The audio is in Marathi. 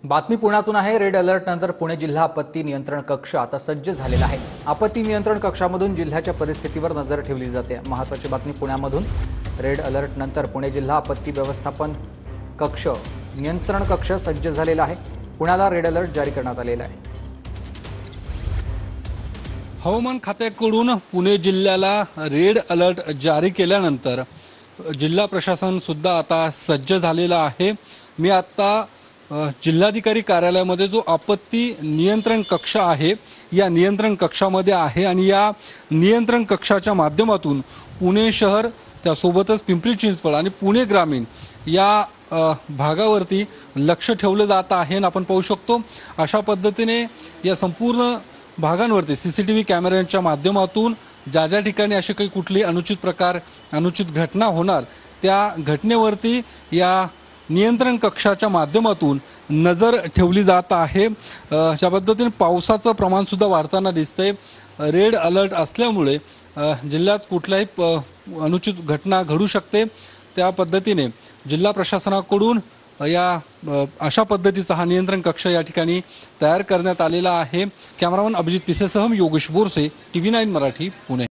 बातमी पुण्यातून आहे। रेड अलर्ट नंतर पुणे जिल्हा आपत्ती नियंत्रण कक्ष आता सज्ज झालेला आहे। आपत्ती नियंत्रण कक्षामधून जिल्ह्याच्या परिस्थितीवर नजर ठेवली जाते। महत्त्वाची बातमी पुण्यामधून। रेड अलर्ट नंतर पुणे जिल्हा आपत्ती व्यवस्थापन कक्ष नियंत्रण कक्ष सज्ज झालेला आहे। पुण्याला रेड अलर्ट जारी करण्यात आलेला आहे। हवामान खात्याकडून पुणे जिल्ह्याला रेड अलर्ट जारी केल्यानंतर जिल्हा प्रशासन सुद्धा आता सज्ज झालेला आहे। मी आता जिल्हाधिकारी कार्यालयामध्ये जो आपत्ती नियंत्रण कक्ष आहे या नियंत्रण कक्षामध्ये आहे आणि या नियंत्रण कक्षाच्या माध्यमातून पुणे शहर त्यासोबतच पिंपरी चिंचवड आणि पुणे ग्रामीण या भागावरती लक्ष ठेवलं जात आहे। आणि आपण पाहू शकतो अशा पद्धतीने या संपूर्ण भागांवरती सीसीटीव्ही कॅमेऱ्यांच्या माध्यमातून ज्या ज्या ठिकाणी अशी काही कुठली अनुचित घटना होणार त्या घटनेवरती या नियंत्रण कक्षाच्या माध्यमातून नजर ठेवली जात आहे। अशा पद्धतीने पावसाचं प्रमाण सुद्धा वाढताना दिसतंय। रेड अलर्ट असल्यामुळे जिल्ह्यात कुठल्याही अनुचित घटना घडू शकते। त्या पद्धतीने जिल्हा प्रशासनाकडून अशा पद्धतीचा हा नियंत्रण कक्ष या ठिकाणी तयार करण्यात आलेला आहे। कॅमेरामन अभिजित पिसेसह योगेश बोरसे, TV9 मराठी, पुणे।